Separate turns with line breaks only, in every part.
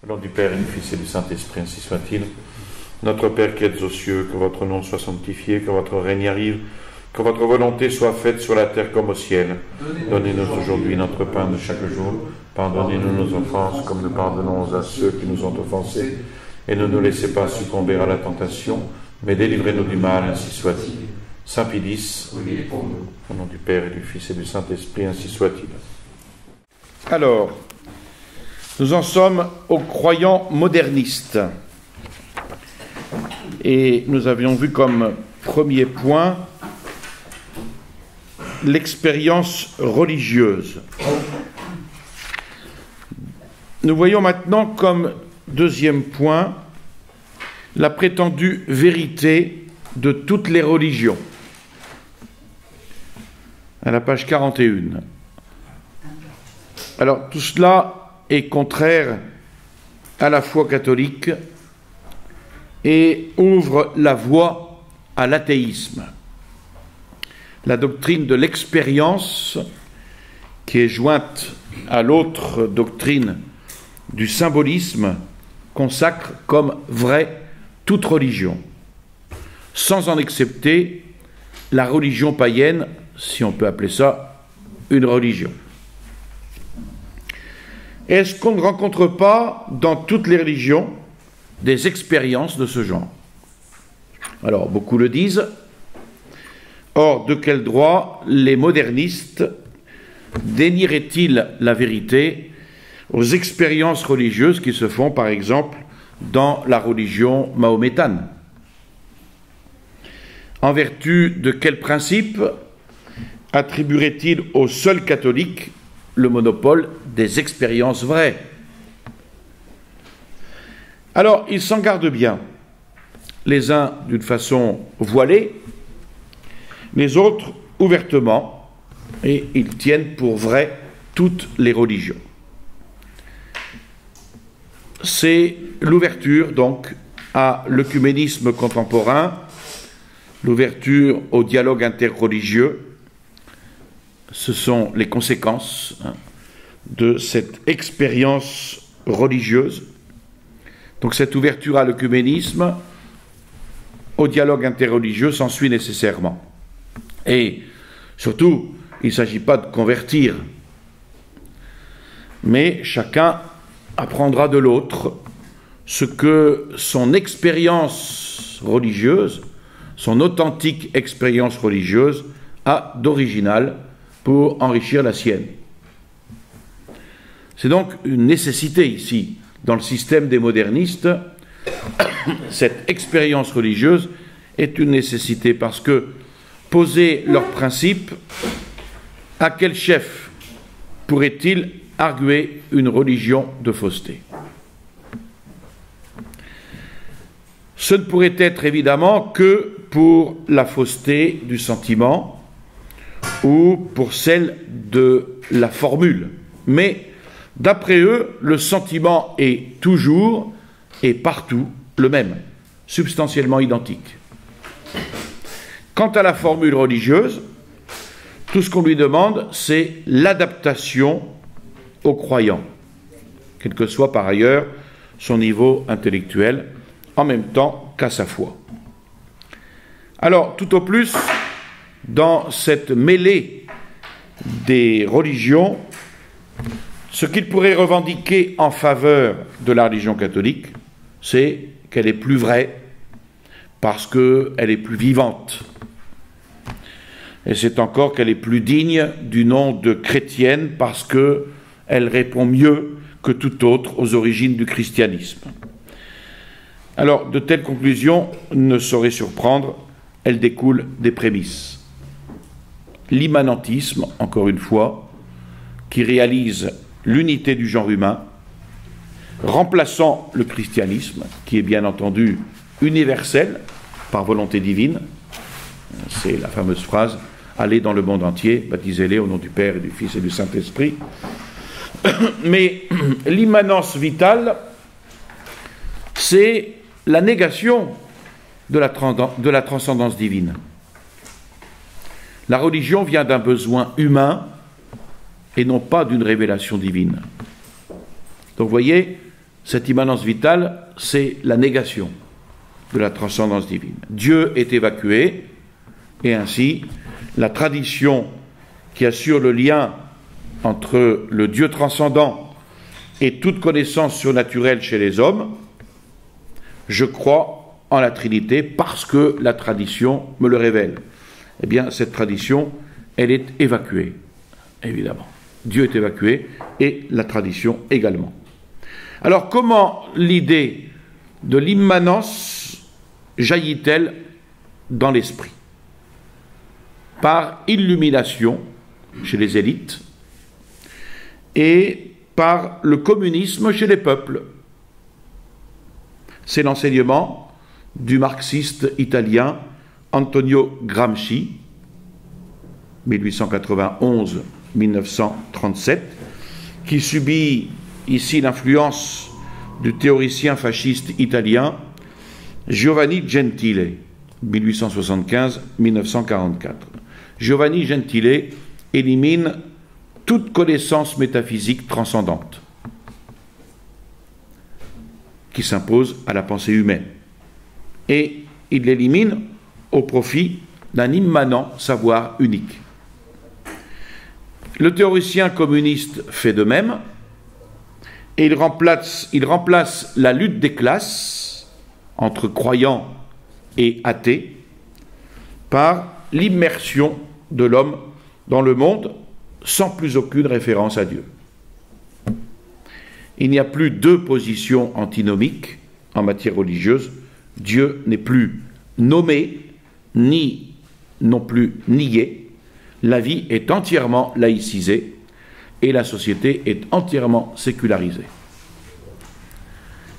Au nom du Père et du Fils et du Saint-Esprit, ainsi soit-il. Notre Père qui êtes aux cieux, que votre nom soit sanctifié, que votre règne arrive, que votre volonté soit faite sur la terre comme au ciel. Donnez-nous aujourd'hui notre pain de chaque jour. Pardonnez-nous nos offenses, comme nous pardonnons à ceux qui nous ont offensés. Et ne nous laissez pas succomber à la tentation, mais délivrez-nous du mal, ainsi soit-il. Saint Pilice, au nom du Père et du Fils et du Saint-Esprit, ainsi soit-il.
Alors, nous en sommes aux croyants modernistes. Et nous avions vu comme premier point l'expérience religieuse. Nous voyons maintenant comme deuxième point la prétendue vérité de toutes les religions. À la page 41. Alors, tout cela est contraire à la foi catholique et ouvre la voie à l'athéisme. La doctrine de l'expérience, qui est jointe à l'autre doctrine du symbolisme, consacre comme vraie toute religion, sans en accepter la religion païenne, si on peut appeler ça une religion. Est-ce qu'on ne rencontre pas dans toutes les religions des expériences de ce genre? Alors, beaucoup le disent. Or, de quel droit les modernistes dénieraient-ils la vérité aux expériences religieuses qui se font, par exemple, dans la religion mahométane? En vertu de quel principe attribuerait-il aux seuls catholiques le monopole des expériences vraies? Alors, ils s'en gardent bien, les uns d'une façon voilée, les autres ouvertement, et ils tiennent pour vraies toutes les religions. C'est l'ouverture, donc, à l'œcuménisme contemporain, l'ouverture au dialogue interreligieux. Ce sont les conséquences de cette expérience religieuse. Donc cette ouverture à l'œcuménisme, au dialogue interreligieux, s'ensuit nécessairement. Et surtout, il ne s'agit pas de convertir, mais chacun apprendra de l'autre ce que son expérience religieuse, son authentique expérience religieuse, a d'original pour enrichir la sienne. C'est donc une nécessité ici, dans le système des modernistes. Cette expérience religieuse est une nécessité parce que poser leurs principes, à quel chef pourrait-il arguer une religion de fausseté? Ce ne pourrait être évidemment que pour la fausseté du sentiment ou pour celle de la formule. Mais d'après eux, le sentiment est toujours et partout le même, substantiellement identique. Quant à la formule religieuse, tout ce qu'on lui demande, c'est l'adaptation aux croyants, quel que soit par ailleurs son niveau intellectuel, en même temps qu'à sa foi. Alors, tout au plus, dans cette mêlée des religions, ce qu'il pourrait revendiquer en faveur de la religion catholique, c'est qu'elle est plus vraie, parce qu'elle est plus vivante. Et c'est encore qu'elle est plus digne du nom de chrétienne, parce qu'elle répond mieux que toute autre aux origines du christianisme. Alors, de telles conclusions ne sauraient surprendre, elles découlent des prémices. L'immanentisme, encore une fois, qui réalise l'unité du genre humain, remplaçant le christianisme, qui est bien entendu universel, par volonté divine. C'est la fameuse phrase « Allez dans le monde entier, baptisez-les au nom du Père et du Fils et du Saint-Esprit ». Mais l'immanence vitale, c'est la négation de la transcendance divine. La religion vient d'un besoin humain et non pas d'une révélation divine. Donc vous voyez, Cette immanence vitale, c'est la négation de la transcendance divine. Dieu est évacué, et ainsi, la tradition qui assure le lien entre le Dieu transcendant et toute connaissance surnaturelle chez les hommes, je crois en la Trinité parce que la tradition me le révèle. Eh bien, cette tradition, elle est évacuée, évidemment. Dieu est évacué et la tradition également. Alors, comment l'idée de l'immanence jaillit-elle dans l'esprit? Par illumination chez les élites et par le communisme chez les peuples. C'est l'enseignement du marxiste italien Antonio Gramsci, 1891-1937, qui subit ici l'influence du théoricien fasciste italien Giovanni Gentile, 1875-1944. Giovanni Gentile élimine toute connaissance métaphysique transcendante qui s'impose à la pensée humaine. Et il l'élimine au profit d'un immanent savoir unique. Le théoricien communiste fait de même, et il remplace la lutte des classes entre croyants et athées par l'immersion de l'homme dans le monde sans plus aucune référence à Dieu. Il n'y a plus deux positions antinomiques en matière religieuse. Dieu n'est plus nommé, ni non plus nié. La vie est entièrement laïcisée et la société est entièrement sécularisée.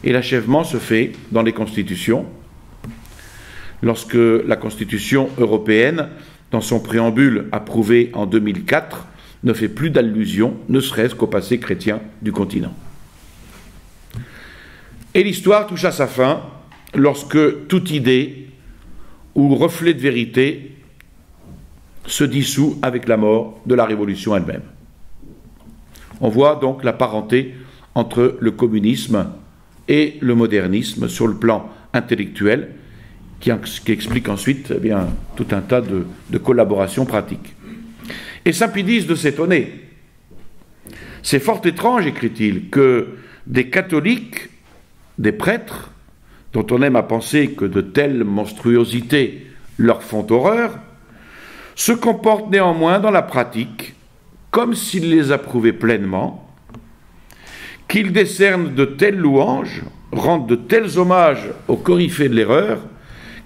Et l'achèvement se fait dans les constitutions. Lorsque la Constitution européenne, dans son préambule approuvé en 2004, ne fait plus d'allusion, ne serait-ce qu'au passé chrétien du continent. Et l'histoire touche à sa fin lorsque toute idée ou reflet de vérité se dissout avec la mort de la Révolution elle-même. On voit donc la parenté entre le communisme et le modernisme sur le plan intellectuel, qui explique ensuite tout un tas de collaborations pratiques. Et saint Pie X de s'étonner. C'est fort étrange, écrit-il, que des catholiques, des prêtres, dont on aime à penser que de telles monstruosités leur font horreur, se comportent néanmoins dans la pratique comme s'ils les approuvaient pleinement, qu'ils décernent de telles louanges, rendent de tels hommages aux coryphées de l'erreur,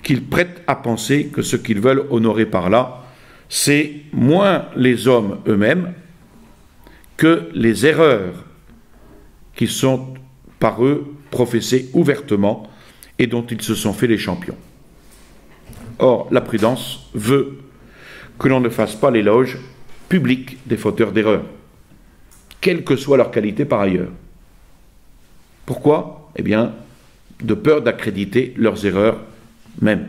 qu'ils prêtent à penser que ce qu'ils veulent honorer par là, c'est moins les hommes eux-mêmes que les erreurs qui sont par eux professées ouvertement et dont ils se sont fait les champions. Or, la prudence veut que l'on ne fasse pas l'éloge public des fauteurs d'erreurs, quelle que soit leur qualité par ailleurs. Pourquoi? Eh bien, de peur d'accréditer leurs erreurs même.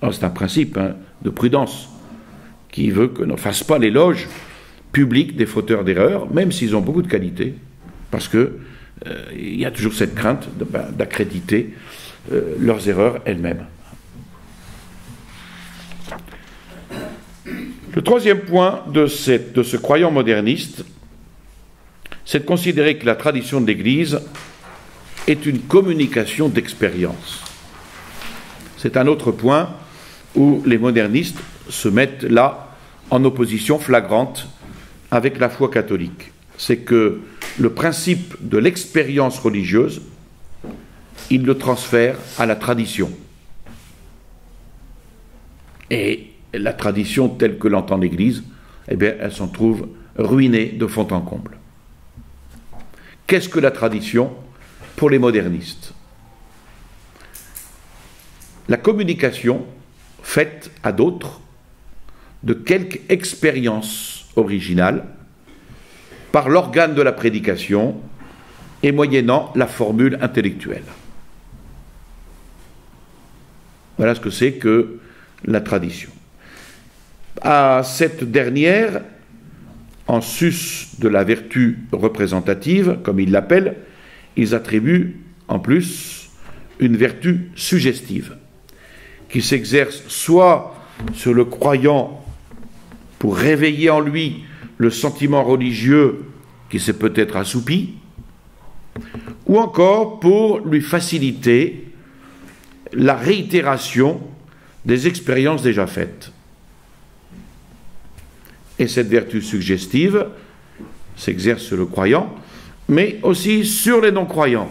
Alors, c'est un principe de prudence qui veut que l'on ne fasse pas l'éloge public des fauteurs d'erreurs, même s'ils ont beaucoup de qualités, parce que il y a toujours cette crainte d'accréditer leurs erreurs elles-mêmes. Le troisième point de ce croyant moderniste, c'est de considérer que la tradition de l'Église est une communication d'expérience. C'est un autre point où les modernistes se mettent là en opposition flagrante avec la foi catholique. C'est que le principe de l'expérience religieuse, il le transfère à la tradition. Et la tradition telle que l'entend l'Église, eh bien, elle s'en trouve ruinée de fond en comble. Qu'est-ce que la tradition pour les modernistes? La communication faite à d'autres de quelque expérience originale par l'organe de la prédication et moyennant la formule intellectuelle. Voilà ce que c'est que la tradition. À cette dernière, en sus de la vertu représentative, comme il l'appelle, ils attribuent en plus une vertu suggestive qui s'exerce soit sur le croyant pour réveiller en lui le sentiment religieux qui s'est peut-être assoupi, ou encore pour lui faciliter la réitération des expériences déjà faites. Et cette vertu suggestive s'exerce sur le croyant, mais aussi sur les non-croyants,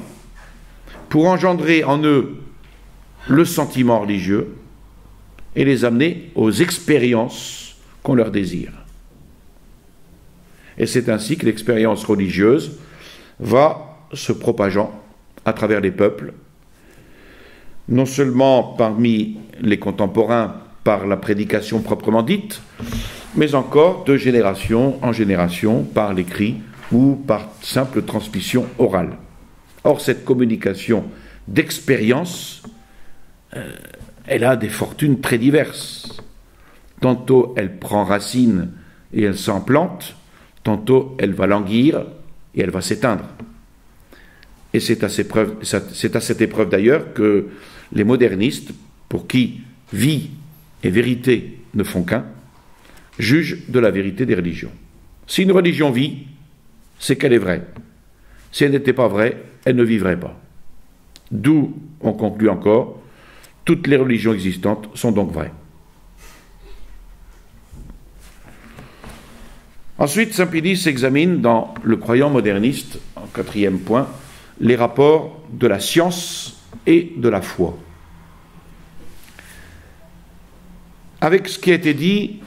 pour engendrer en eux le sentiment religieux et les amener aux expériences qu'on leur désire. Et c'est ainsi que l'expérience religieuse va se propageant à travers les peuples, non seulement parmi les contemporains par la prédication proprement dite, mais encore de génération en génération par l'écrit ou par simple transmission orale. Or, cette communication d'expérience, elle a des fortunes très diverses. Tantôt elle prend racine et elle s'implante, tantôt elle va languir et elle va s'éteindre. Et c'est à cette épreuve d'ailleurs que les modernistes, pour qui vie et vérité ne font qu'un, jugent de la vérité des religions. Si une religion vit, c'est qu'elle est vraie. Si elle n'était pas vraie, elle ne vivrait pas. D'où, on conclut encore, toutes les religions existantes sont donc vraies. Ensuite, saint Pie X examine dans le croyant moderniste, en 4e point, les rapports de la science et de la foi. Avec ce qui a été dit,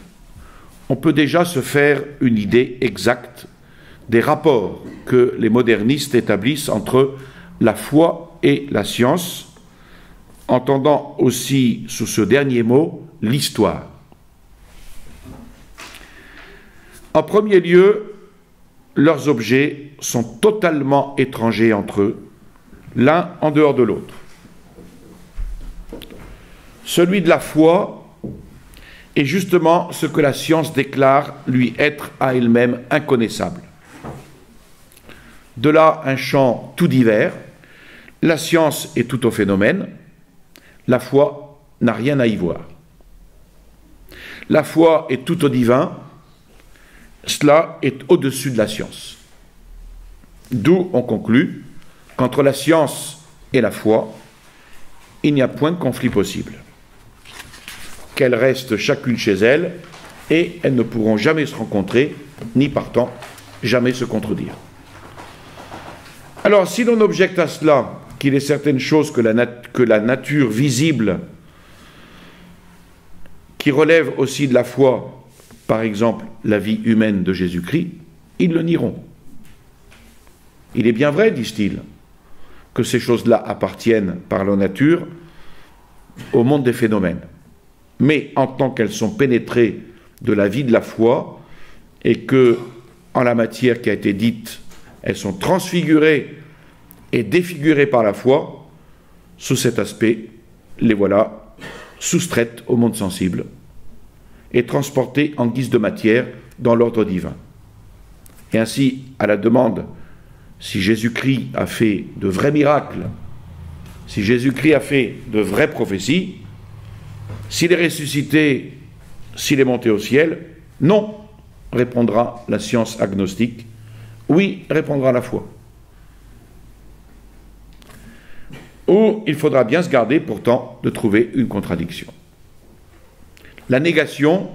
on peut déjà se faire une idée exacte des rapports que les modernistes établissent entre la foi et la science, entendant aussi sous ce dernier mot l'histoire. En premier lieu, leurs objets sont totalement étrangers entre eux, l'un en dehors de l'autre. Celui de la foi est justement ce que la science déclare lui être à elle-même inconnaissable. De là un champ tout divers, la science est tout au phénomène, la foi n'a rien à y voir. La foi est tout au divin, cela est au-dessus de la science. D'où on conclut qu'entre la science et la foi, il n'y a point de conflit possible. Qu'elles restent chacune chez elles et elles ne pourront jamais se rencontrer, ni partant jamais se contredire. Alors, si l'on objecte à cela qu'il est certaines choses que la nature visible, qui relève aussi de la foi, par exemple la vie humaine de Jésus-Christ, ils le nieront. Il est bien vrai, disent-ils, que ces choses-là appartiennent par leur nature au monde des phénomènes. Mais en tant qu'elles sont pénétrées de la vie de la foi et que, en la matière qui a été dite, elles sont transfigurées et défigurées par la foi, sous cet aspect, les voilà soustraites au monde sensible et transportées en guise de matière dans l'ordre divin. Et ainsi, à la demande, si Jésus-Christ a fait de vrais miracles, si Jésus-Christ a fait de vraies prophéties, s'il est ressuscité, s'il est monté au ciel, non, répondra la science agnostique, oui, répondra la foi. Ou il faudra bien se garder pourtant de trouver une contradiction. La négation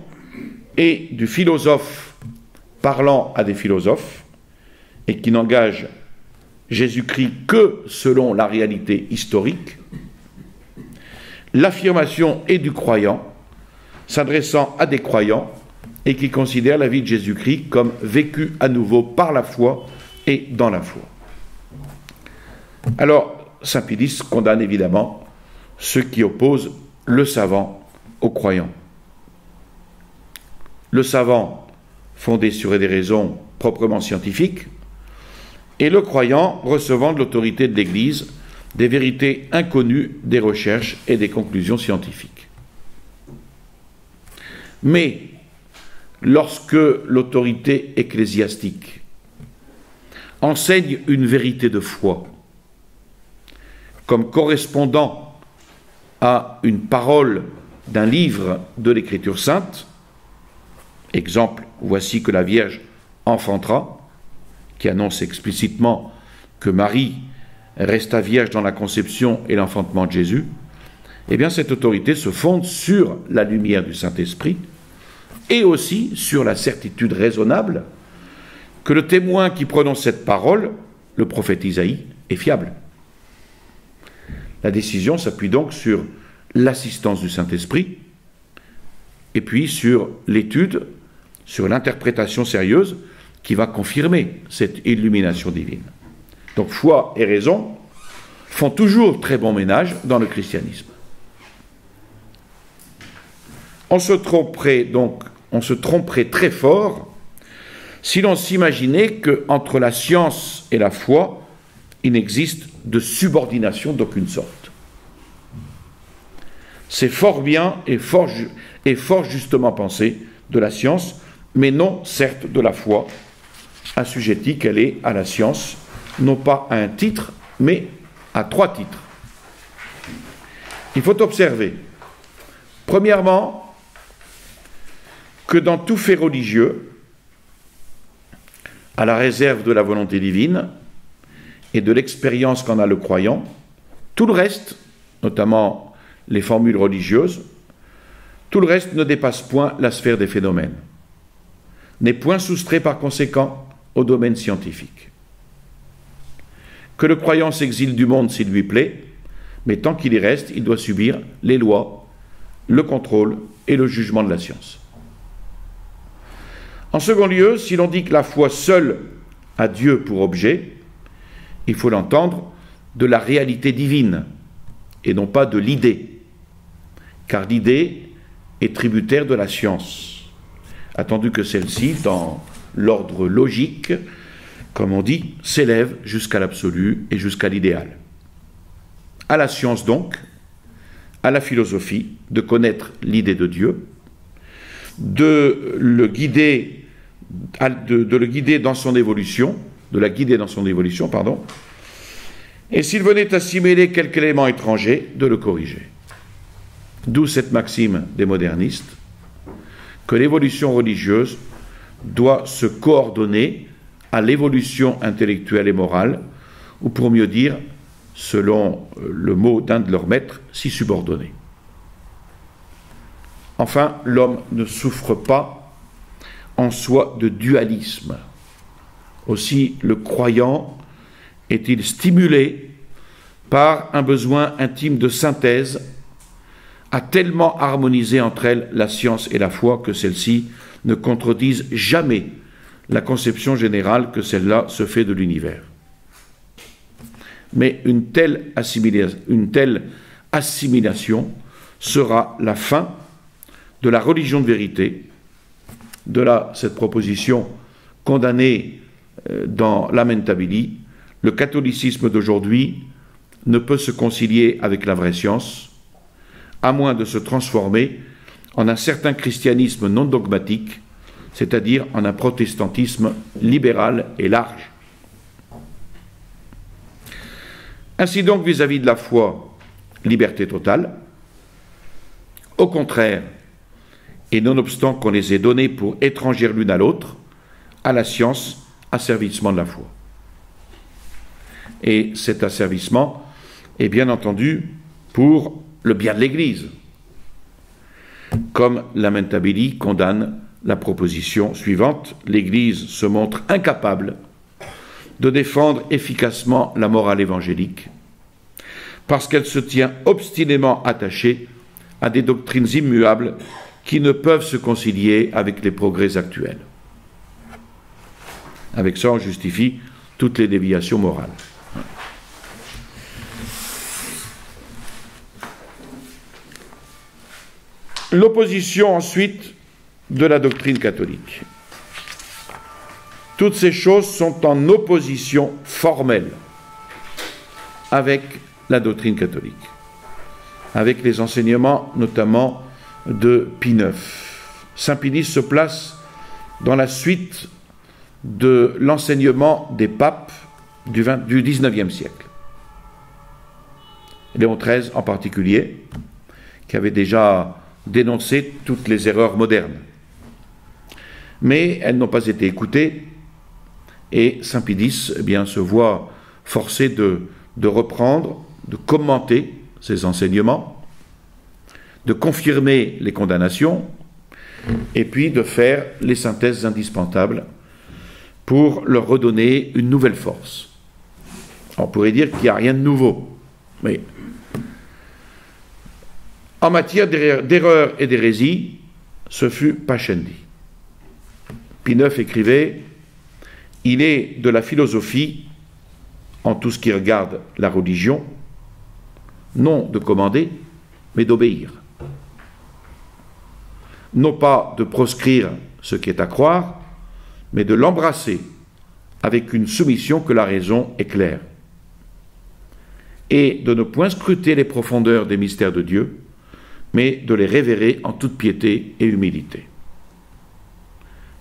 est du philosophe parlant à des philosophes et qui n'engage Jésus-Christ que selon la réalité historique. L'affirmation est du croyant s'adressant à des croyants et qui considèrent la vie de Jésus-Christ comme vécue à nouveau par la foi et dans la foi. Alors, saint Pie X condamne évidemment ceux qui opposent le savant au croyant. Le savant fondé sur des raisons proprement scientifiques et le croyant recevant de l'autorité de l'Église des vérités inconnues des recherches et des conclusions scientifiques. Mais lorsque l'autorité ecclésiastique enseigne une vérité de foi comme correspondant à une parole d'un livre de l'Écriture sainte. Exemple, voici que la Vierge enfantera, qui annonce explicitement que Marie resta vierge dans la conception et l'enfantement de Jésus. Eh bien, cette autorité se fonde sur la lumière du Saint-Esprit et aussi sur la certitude raisonnable que le témoin qui prononce cette parole, le prophète Isaïe, est fiable. La décision s'appuie donc sur l'assistance du Saint-Esprit et puis sur l'étude, sur l'interprétation sérieuse qui va confirmer cette illumination divine. Donc foi et raison font toujours très bon ménage dans le christianisme. On se tromperait très fort si l'on s'imaginait qu'entre la science et la foi, il n'existe de subordination d'aucune sorte. C'est fort bien et fort justement pensé de la science, mais non certes de la foi, assujettie qu'elle est à la science, non pas à un titre, mais à 3 titres. Il faut observer, premièrement, que dans tout fait religieux, à la réserve de la volonté divine et de l'expérience qu'en a le croyant, tout le reste, notamment les formules religieuses, tout le reste ne dépasse point la sphère des phénomènes, n'est point soustrait par conséquent au domaine scientifique. Que le croyant s'exile du monde s'il lui plaît, mais tant qu'il y reste, il doit subir les lois, le contrôle et le jugement de la science. En second lieu, si l'on dit que la foi seule a Dieu pour objet, il faut l'entendre de la réalité divine et non pas de l'idée, car l'idée est tributaire de la science, attendu que celle-ci, dans l'ordre logique, comme on dit, s'élève jusqu'à l'absolu et jusqu'à l'idéal. À la science donc, à la philosophie, de connaître l'idée de Dieu, de le guider dans son évolution, de la guider dans son évolution, et s'il venait à assimiler quelque élément étranger, de le corriger. D'où cette maxime des modernistes, que l'évolution religieuse doit se coordonner à l'évolution intellectuelle et morale, ou pour mieux dire, selon le mot d'un de leurs maîtres, s'y subordonner. Enfin, l'homme ne souffre pas en soi de dualisme. Aussi, le croyant est-il stimulé par un besoin intime de synthèse, à tellement harmoniser entre elles la science et la foi que celles-ci ne contredisent jamais la conception générale que celle-là se fait de l'univers. Mais une telle assimilation sera la fin de la religion de vérité. De là, cette proposition condamnée dans Lamentabili, le catholicisme d'aujourd'hui ne peut se concilier avec la vraie science, à moins de se transformer en un certain christianisme non dogmatique, c'est-à-dire en un protestantisme libéral et large. Ainsi donc, vis-à-vis de la foi, liberté totale. Au contraire, et nonobstant qu'on les ait donnés pour étrangères l'une à l'autre, à la science, asservissement de la foi. Et cet asservissement est bien entendu pour le bien de l'Église, comme Lamentabili condamne la proposition suivante: l'Église se montre incapable de défendre efficacement la morale évangélique, parce qu'elle se tient obstinément attachée à des doctrines immuables qui ne peuvent se concilier avec les progrès actuels. Avec ça, on justifie toutes les déviations morales. L'opposition ensuite de la doctrine catholique. Toutes ces choses sont en opposition formelle avec la doctrine catholique, avec les enseignements notamment de Pie IX. Saint Pie X se place dans la suite de l'enseignement des papes du XIXe siècle. Léon XIII en particulier, qui avait déjà dénoncé toutes les erreurs modernes. Mais elles n'ont pas été écoutées, et Saint Pie X se voit forcé de reprendre, de commenter ces enseignements, de confirmer les condamnations, et puis de faire les synthèses indispensables pour leur redonner une nouvelle force. On pourrait dire qu'il n'y a rien de nouveau, mais en matière d'erreurs et d'hérésie, ce fut Pascendi. Pie IX écrivait « Il est de la philosophie, en tout ce qui regarde la religion, non de commander, mais d'obéir. Non pas de proscrire ce qui est à croire, mais de l'embrasser avec une soumission que la raison éclaire, et de ne point scruter les profondeurs des mystères de Dieu, mais de les révérer en toute piété et humilité. »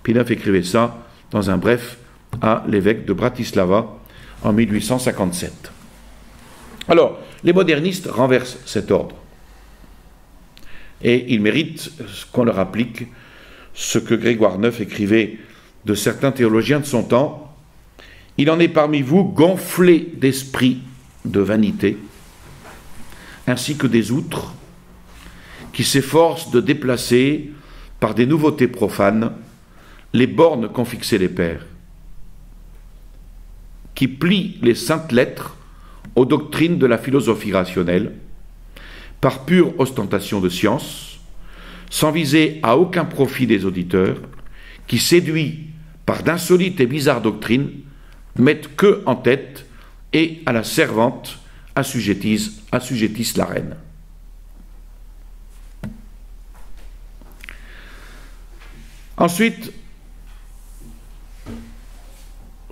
Pie IX écrivait ça dans un bref à l'évêque de Bratislava en 1857. Alors, les modernistes renversent cet ordre. Et ils méritent qu'on leur applique ce que Grégoire IX écrivait de certains théologiens de son temps. « Il en est parmi vous gonflés d'esprit de vanité, ainsi que des outres, qui s'efforcent de déplacer, par des nouveautés profanes, les bornes qu'ont fixées les pères, qui plient les saintes lettres aux doctrines de la philosophie rationnelle, par pure ostentation de science, sans viser à aucun profit des auditeurs, qui, séduits par d'insolites et bizarres doctrines, mettent que en tête et à la servante assujettissent la reine. » Ensuite,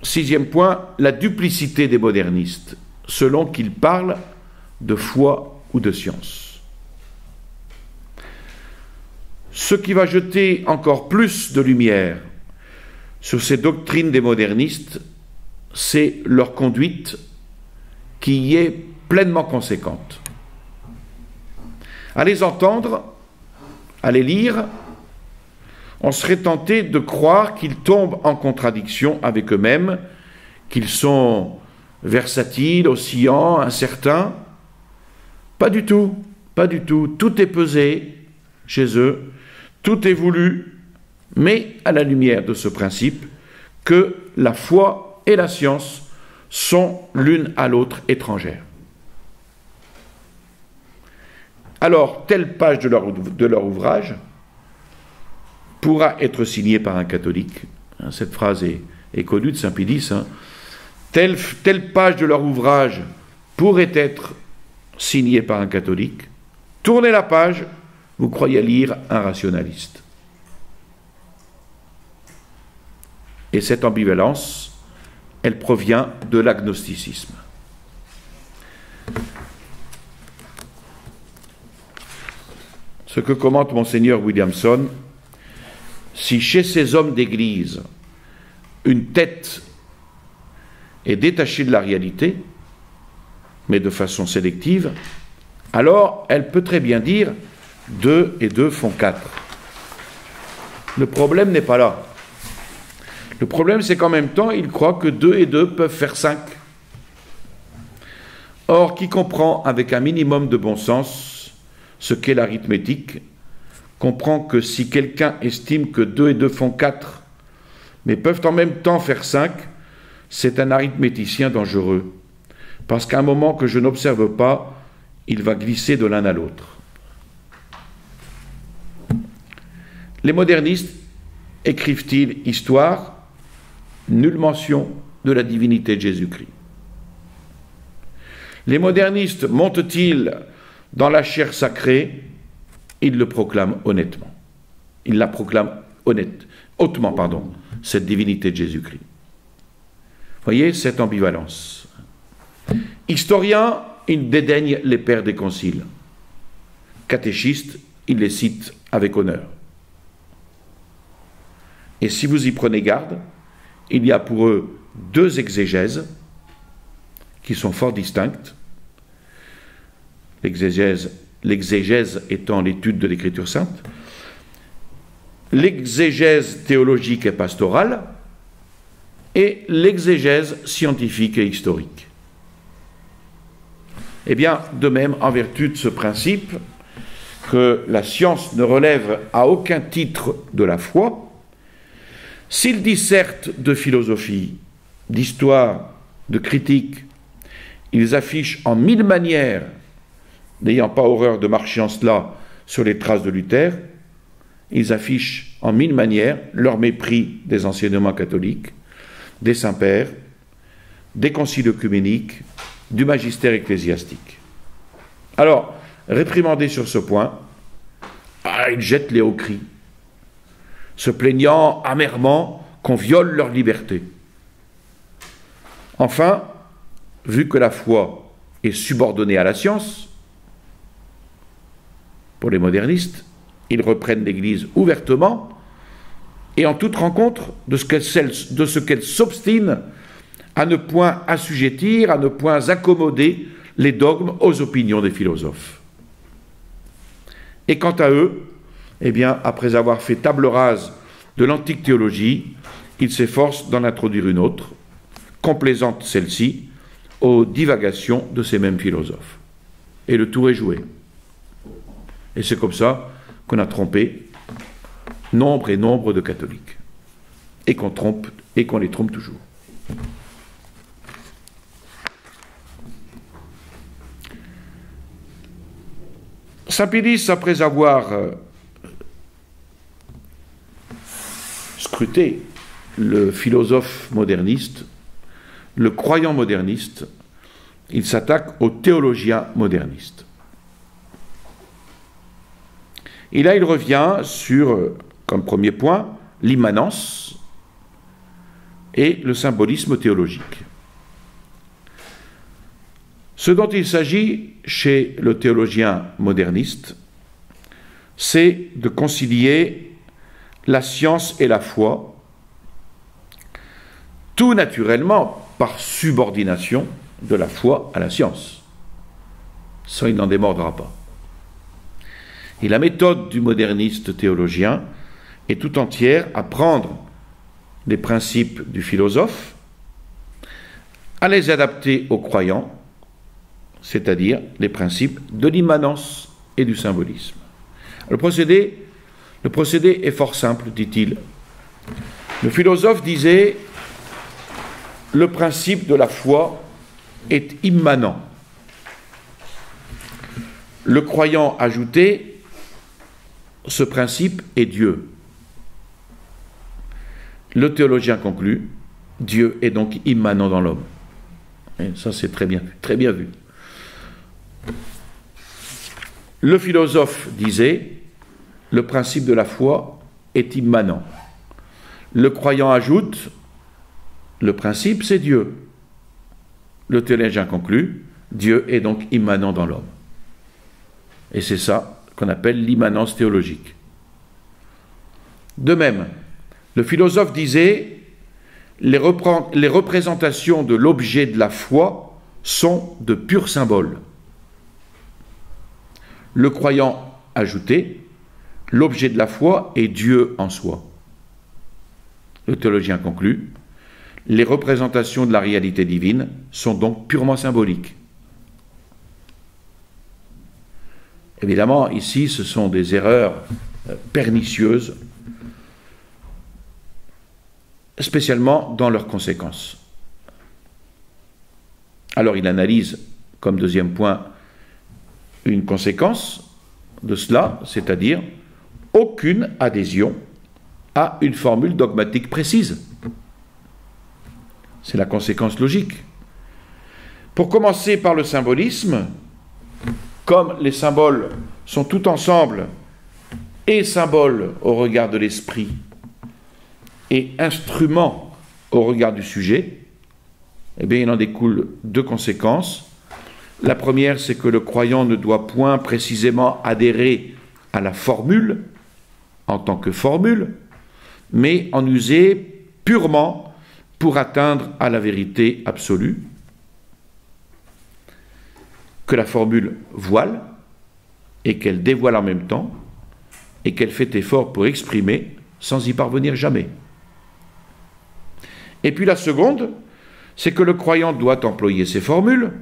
sixième point, la duplicité des modernistes, selon qu'ils parlent de foi ou de science. Ce qui va jeter encore plus de lumière sur ces doctrines des modernistes, c'est leur conduite qui y est pleinement conséquente. À les entendre, à les lire, on serait tenté de croire qu'ils tombent en contradiction avec eux-mêmes, qu'ils sont versatiles, oscillants, incertains. Pas du tout, pas du tout. Tout est pesé chez eux, tout est voulu, mais à la lumière de ce principe que la foi et la science sont l'une à l'autre étrangères. Alors, telle page de leur ouvrage pourra être signée par un catholique. Cette phrase est connue de Saint Pie X. Telle page de leur ouvrage pourrait être signée par un catholique. Tournez la page, vous croyez lire un rationaliste. Et cette ambivalence, elle provient de l'agnosticisme. Ce que commente Monseigneur Williamson: si chez ces hommes d'Église, une tête est détachée de la réalité, mais de façon sélective, alors elle peut très bien dire 2 et 2 font 4. Le problème n'est pas là. Le problème, c'est qu'en même temps, il croit que 2 et 2 peuvent faire 5. Or, qui comprend avec un minimum de bon sens ce qu'est l'arithmétique, comprend que si quelqu'un estime que 2 et 2 font 4, mais peuvent en même temps faire 5, c'est un arithméticien dangereux, parce qu'à un moment que je n'observe pas, il va glisser de l'un à l'autre. Les modernistes écrivent-ils histoire? Nulle mention de la divinité de Jésus-Christ. Les modernistes montent-ils dans la chair sacrée? Ils le proclament honnêtement. Ils la proclament hautement, cette divinité de Jésus-Christ. Voyez cette ambivalence. Historiens, ils dédaignent les pères des conciles. Catéchistes, ils les citent avec honneur. Et si vous y prenez garde, il y a pour eux 2 exégèses qui sont fort distinctes. l'exégèse étant l'étude de l'Écriture sainte, l'exégèse théologique et pastorale, et l'exégèse scientifique et historique. Eh bien, de même, en vertu de ce principe, que la science ne relève à aucun titre de la foi, s'ils dissertent de philosophie, d'histoire, de critique, ils affichent en 1000 manières, n'ayant pas horreur de marcher en cela sur les traces de Luther, ils affichent en 1000 manières leur mépris des enseignements catholiques, des saints-pères, des conciles œcuméniques, du magistère ecclésiastique. Alors, réprimandés sur ce point, ils jettent les hauts cris, se plaignant amèrement qu'on viole leur liberté. Enfin, vu que la foi est subordonnée à la science, pour les modernistes, ils reprennent l'Église ouvertement et en toute rencontre de ce qu'elle s'obstine à ne point assujettir, à ne point accommoder les dogmes aux opinions des philosophes. Et quant à eux, eh bien, après avoir fait table rase de l'antique théologie, ils s'efforcent d'en introduire une autre, complaisante celle-ci, aux divagations de ces mêmes philosophes. Et le tour est joué. Et c'est comme ça qu'on a trompé nombre et nombre de catholiques. Et qu'on les trompe toujours. Saint Pilice, après avoir scruté le philosophe moderniste, le croyant moderniste, il s'attaque au théologien moderniste. Et là, il revient sur, comme premier point, l'immanence et le symbolisme théologique. Ce dont il s'agit chez le théologien moderniste, c'est de concilier la science et la foi, tout naturellement par subordination de la foi à la science. Ça, il n'en démordra pas. Et la méthode du moderniste théologien est tout entière à prendre les principes du philosophe, à les adapter aux croyants, c'est-à-dire les principes de l'immanence et du symbolisme. Le procédé est fort simple, dit-il. Le philosophe disait « Le principe de la foi est immanent ». Le croyant ajoutait « Ce principe est Dieu ». Le théologien conclut « Dieu est donc immanent dans l'homme ». Et ça, c'est très bien vu. Le philosophe disait « Le principe de la foi est immanent ». Le croyant ajoute « Le principe, c'est Dieu ». Le théologien conclut « Dieu est donc immanent dans l'homme ». Et c'est ça qu'on appelle l'immanence théologique. De même, le philosophe disait « Les représentations de l'objet de la foi sont de purs symboles ». Le croyant ajoutait « L'objet de la foi est Dieu en soi ». Le théologien conclut « Les représentations de la réalité divine sont donc purement symboliques ». Évidemment, ici, ce sont des erreurs pernicieuses, spécialement dans leurs conséquences. Alors, il analyse, comme deuxième point, une conséquence de cela, c'est-à-dire aucune adhésion à une formule dogmatique précise. C'est la conséquence logique. Pour commencer par le symbolisme, comme les symboles sont tout ensemble et symboles au regard de l'esprit et instruments au regard du sujet, eh bien, il en découle deux conséquences. La première, c'est que le croyant ne doit point précisément adhérer à la formule en tant que formule, mais en user purement pour atteindre à la vérité absolue. que la formule voile et qu'elle dévoile en même temps et qu'elle fait effort pour exprimer sans y parvenir jamais. Et puis la seconde, c'est que le croyant doit employer ces formules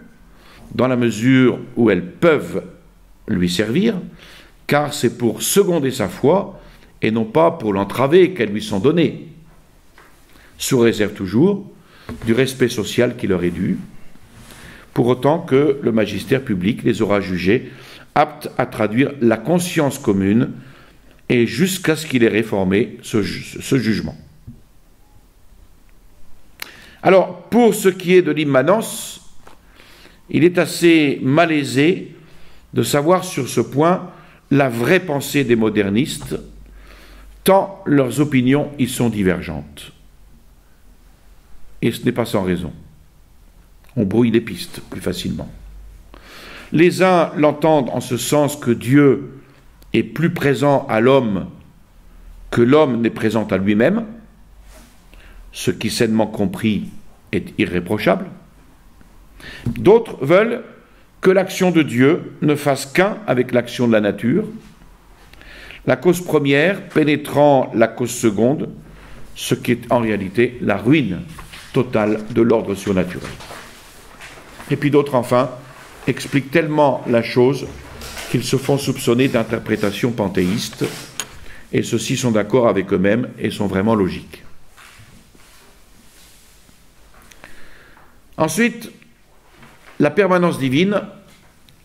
dans la mesure où elles peuvent lui servir, car c'est pour seconder sa foi et non pas pour l'entraver qu'elles lui sont données, sous réserve toujours du respect social qui leur est dû, pour autant que le magistère public les aura jugées aptes à traduire la conscience commune et jusqu'à ce qu'il ait réformé ce jugement. Alors, pour ce qui est de l'immanence, il est assez malaisé de savoir sur ce point la vraie pensée des modernistes, tant leurs opinions y sont divergentes. Et ce n'est pas sans raison. On brouille les pistes plus facilement. Les uns l'entendent en ce sens que Dieu est plus présent à l'homme que l'homme n'est présent à lui-même, ce qui sainement compris est irréprochable. D'autres veulent que l'action de Dieu ne fasse qu'un avec l'action de la nature, la cause première pénétrant la cause seconde, ce qui est en réalité la ruine totale de l'ordre surnaturel. Et puis d'autres, enfin, expliquent tellement la chose qu'ils se font soupçonner d'interprétation panthéiste, et ceux-ci sont d'accord avec eux-mêmes et sont vraiment logiques. Ensuite, la permanence divine,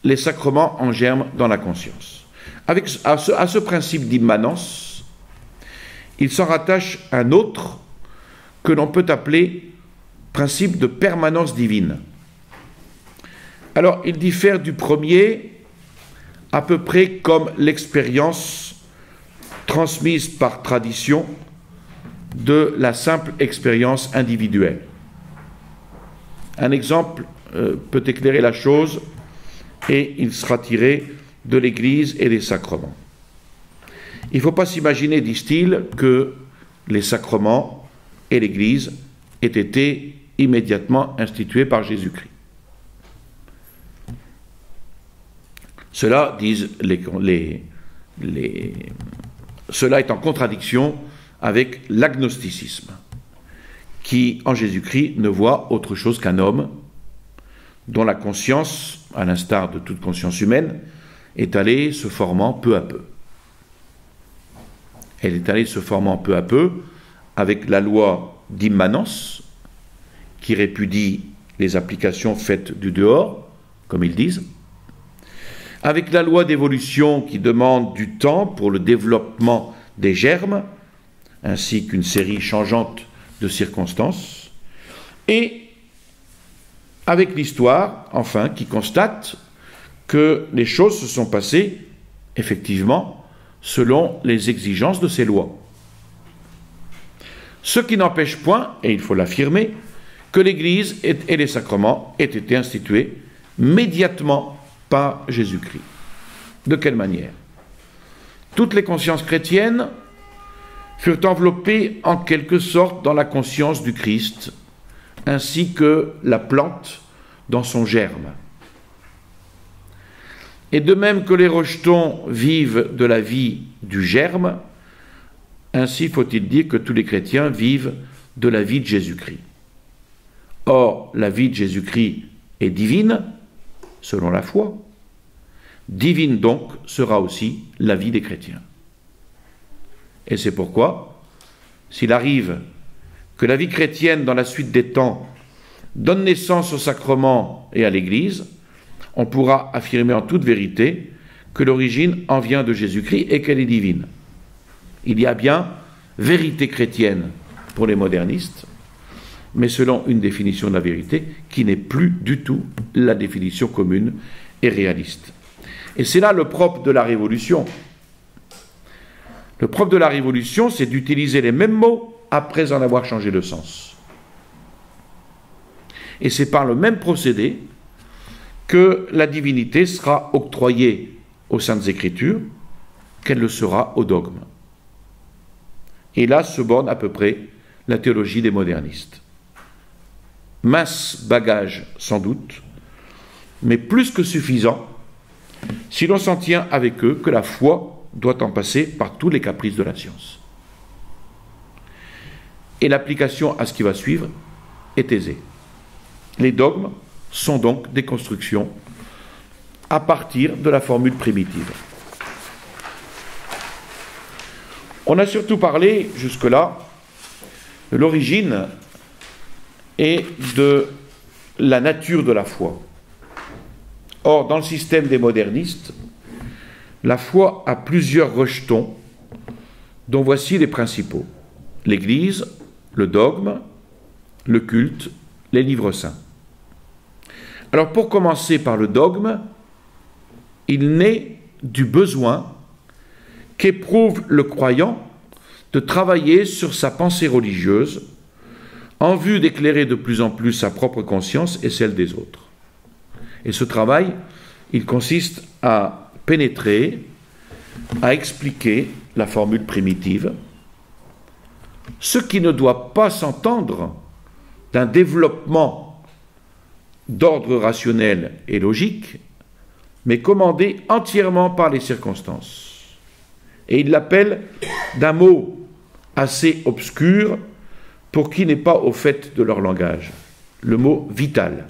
les sacrements en germe dans la conscience. À ce principe d'immanence, il s'en rattache un autre que l'on peut appeler principe de permanence divine. Alors, il diffère du premier à peu près comme l'expérience transmise par tradition de la simple expérience individuelle. Un exemple peut éclairer la chose et il sera tiré de l'Église et des sacrements. Il ne faut pas s'imaginer, disent-ils, que les sacrements et l'Église aient été immédiatement institués par Jésus-Christ. Cela, disent cela est en contradiction avec l'agnosticisme, qui, en Jésus-Christ, ne voit autre chose qu'un homme dont la conscience, à l'instar de toute conscience humaine, est allée se formant peu à peu. Elle est allée se formant peu à peu avec la loi d'immanence, qui répudie les applications faites du dehors, comme ils disent, avec la loi d'évolution qui demande du temps pour le développement des germes, ainsi qu'une série changeante de circonstances, et avec l'histoire, enfin, qui constate que les choses se sont passées, effectivement, selon les exigences de ces lois. Ce qui n'empêche point, et il faut l'affirmer, que l'Église et les sacrements aient été institués médiatement par Jésus-Christ. De quelle manière? Toutes les consciences chrétiennes furent enveloppées en quelque sorte dans la conscience du Christ, ainsi que la plante dans son germe. Et de même que les rejetons vivent de la vie du germe, ainsi faut-il dire que tous les chrétiens vivent de la vie de Jésus-Christ. Or, la vie de Jésus-Christ est divine, selon la foi. Divine donc sera aussi la vie des chrétiens. Et c'est pourquoi, s'il arrive que la vie chrétienne dans la suite des temps donne naissance au sacrement et à l'Église, on pourra affirmer en toute vérité que l'origine en vient de Jésus-Christ et qu'elle est divine. Il y a bien vérité chrétienne pour les modernistes, mais selon une définition de la vérité qui n'est plus du tout la définition commune et réaliste. Et c'est là le propre de la Révolution. Le propre de la Révolution, c'est d'utiliser les mêmes mots après en avoir changé le sens. Et c'est par le même procédé que la divinité sera octroyée aux Saintes Écritures, qu'elle le sera au dogme. Et là se borne à peu près la théologie des modernistes. Mince bagage, sans doute, mais plus que suffisant si l'on s'en tient avec eux que la foi doit en passer par tous les caprices de la science. Et l'application à ce qui va suivre est aisée. Les dogmes sont donc des constructions à partir de la formule primitive. On a surtout parlé jusque-là de l'origine et de la nature de la foi. Or, dans le système des modernistes, la foi a plusieurs rejetons, dont voici les principaux: l'Église, le dogme, le culte, les livres saints. Alors, pour commencer par le dogme, il naît du besoin qu'éprouve le croyant de travailler sur sa pensée religieuse en vue d'éclairer de plus en plus sa propre conscience et celle des autres. Et ce travail, il consiste à pénétrer, à expliquer la formule primitive, ce qui ne doit pas s'entendre d'un développement d'ordre rationnel et logique, mais commandé entièrement par les circonstances. Et il l'appelle d'un mot assez obscur pour qui n'est pas au fait de leur langage, le mot vital.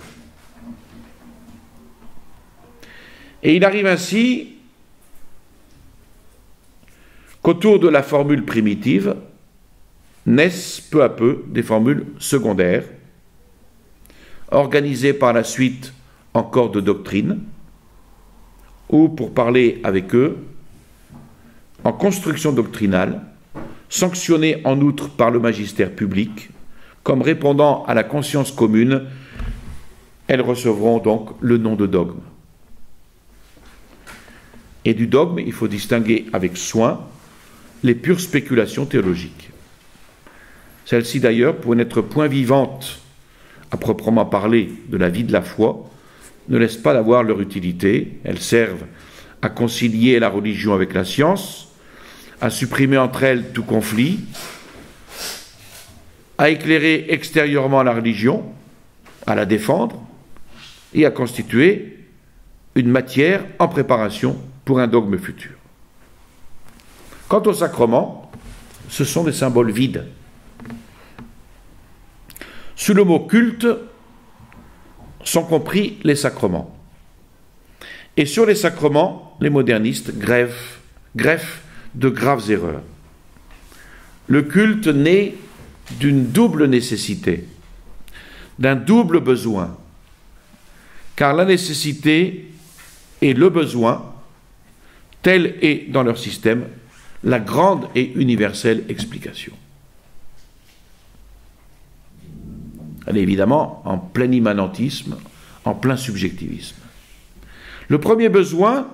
Et il arrive ainsi qu'autour de la formule primitive naissent peu à peu des formules secondaires, organisées par la suite en corps de doctrine, ou, pour parler avec eux, en construction doctrinale, sanctionnées en outre par le magistère public, comme répondant à la conscience commune. Elles recevront donc le nom de dogme. Et du dogme, il faut distinguer avec soin les pures spéculations théologiques. Celles-ci, d'ailleurs, pour n'être point vivantes à proprement parler de la vie de la foi, ne laissent pas d'avoir leur utilité. Elles servent à concilier la religion avec la science, à supprimer entre elles tout conflit, à éclairer extérieurement la religion, à la défendre et à constituer une matière en préparation pour un dogme futur. Quant aux sacrements, ce sont des symboles vides. Sous le mot culte sont compris les sacrements. Et sur les sacrements, les modernistes greffent de graves erreurs. Le culte naît d'une double nécessité, d'un double besoin, car la nécessité et le besoin, telle est dans leur système la grande et universelle explication. Elle est évidemment en plein immanentisme, en plein subjectivisme. Le premier besoin,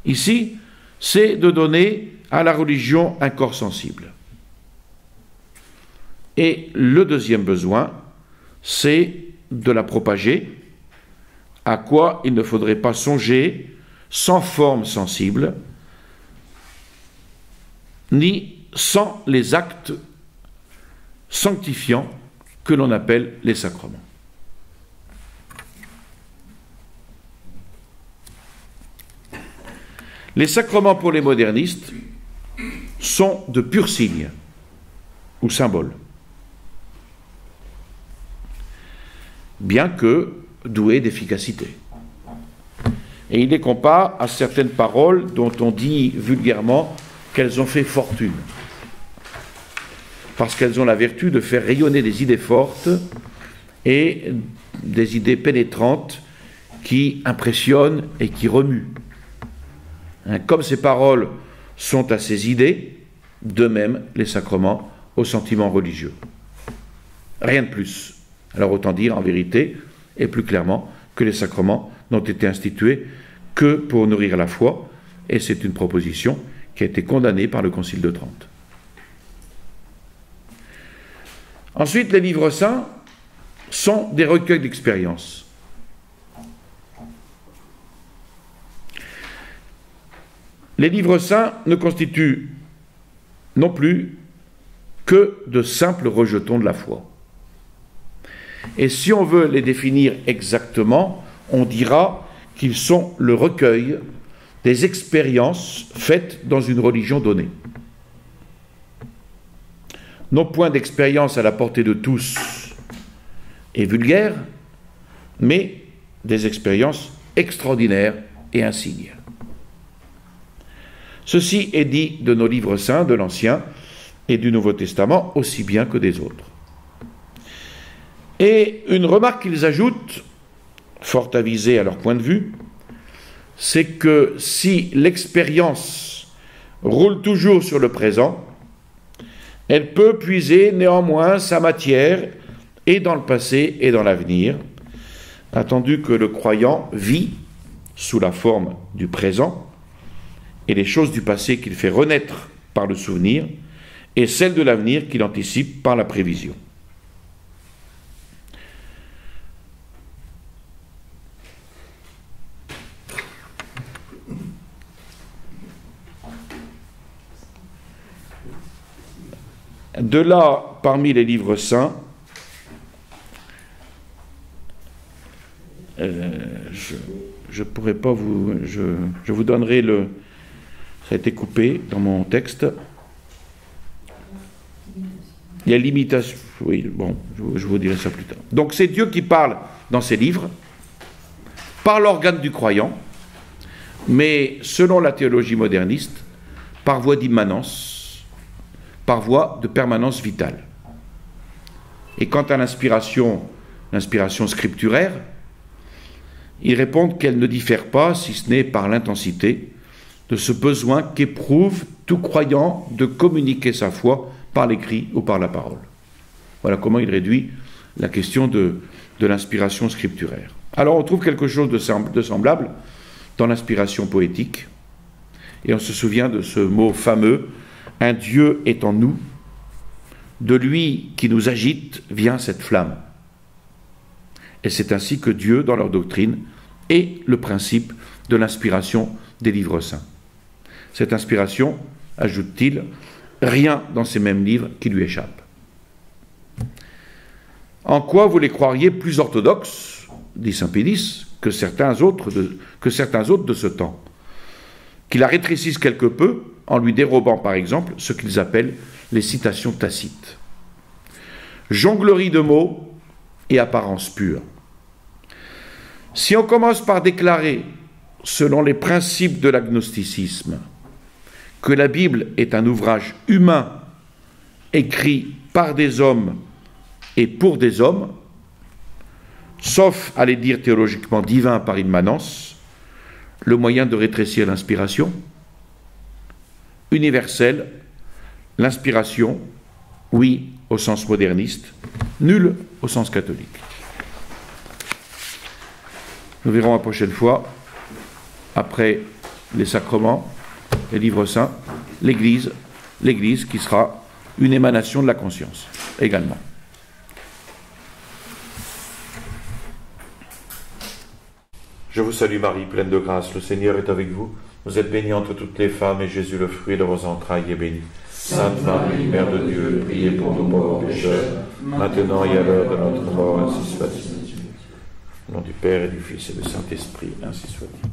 ici, c'est de donner à la religion un corps sensible. Et le deuxième besoin, c'est de la propager, à quoi il ne faudrait pas songer sans forme sensible, ni sans les actes sanctifiants que l'on appelle les sacrements. Les sacrements pour les modernistes sont de purs signes ou symboles, bien que doués d'efficacité. Et il les compare à certaines paroles dont on dit vulgairement qu'elles ont fait fortune, parce qu'elles ont la vertu de faire rayonner des idées fortes et des idées pénétrantes qui impressionnent et qui remuent. Comme ces paroles sont à ces idées, de même les sacrements aux sentiments religieux. Rien de plus. Alors autant dire en vérité et plus clairement que les sacrements n'ont été institués que pour nourrir la foi, et c'est une proposition qui a été condamnée par le Concile de Trente. Ensuite, les livres saints sont des recueils d'expériences. Les livres saints ne constituent non plus que de simples rejetons de la foi. Et si on veut les définir exactement, on dira qu'ils sont le recueil des expériences faites dans une religion donnée. Non point d'expérience à la portée de tous et vulgaires, mais des expériences extraordinaires et insignes. Ceci est dit de nos livres saints, de l'Ancien et du Nouveau Testament, aussi bien que des autres. Et une remarque qu'ils ajoutent, fort avisée à leur point de vue, c'est que si l'expérience roule toujours sur le présent, elle peut puiser néanmoins sa matière et dans le passé et dans l'avenir, attendu que le croyant vit sous la forme du présent et les choses du passé qu'il fait renaître par le souvenir et celles de l'avenir qu'il anticipe par la prévision. De là, parmi les livres saints, je pourrais pas vous... Je vous donnerai le... Ça a été coupé dans mon texte. Il y a l'imitation... Oui, bon, je vous dirai ça plus tard. Donc c'est Dieu qui parle dans ses livres, par l'organe du croyant, mais selon la théologie moderniste, par voie d'immanence, par voie de permanence vitale. Et quant à l'inspiration scripturaire, ils répondent qu'elle ne diffère pas, si ce n'est par l'intensité, de ce besoin qu'éprouve tout croyant de communiquer sa foi par l'écrit ou par la parole. Voilà comment il réduit la question de l'inspiration scripturaire. Alors on trouve quelque chose de semblable dans l'inspiration poétique, et on se souvient de ce mot fameux, « Un Dieu est en nous, de lui qui nous agite vient cette flamme ». Et c'est ainsi que Dieu, dans leur doctrine, est le principe de l'inspiration des livres saints. Cette inspiration, ajoute-t-il, rien dans ces mêmes livres qui lui échappe. En quoi vous les croiriez plus orthodoxes, dit saint Pédis, que certains autres de ce temps, qui la rétrécissent quelque peu en lui dérobant par exemple ce qu'ils appellent les citations tacites. Jonglerie de mots et apparence pure. Si on commence par déclarer, selon les principes de l'agnosticisme, que la Bible est un ouvrage humain écrit par des hommes et pour des hommes, sauf à les dire théologiquement divin par immanence, le moyen de rétrécir l'inspiration, universelle, l'inspiration, oui au sens moderniste, nulle au sens catholique. Nous verrons la prochaine fois, après les sacrements, les livres saints, l'Église qui sera une émanation de la conscience également.
Je vous salue Marie, pleine de grâce, le Seigneur est avec vous. Vous êtes bénie entre toutes les femmes, et Jésus, le fruit de vos entrailles, est béni. Sainte Marie, Mère de Dieu, priez pour nous pauvres pécheurs, maintenant et à l'heure de notre mort, ainsi soit-il. Au nom du Père et du Fils et du Saint-Esprit, ainsi soit-il.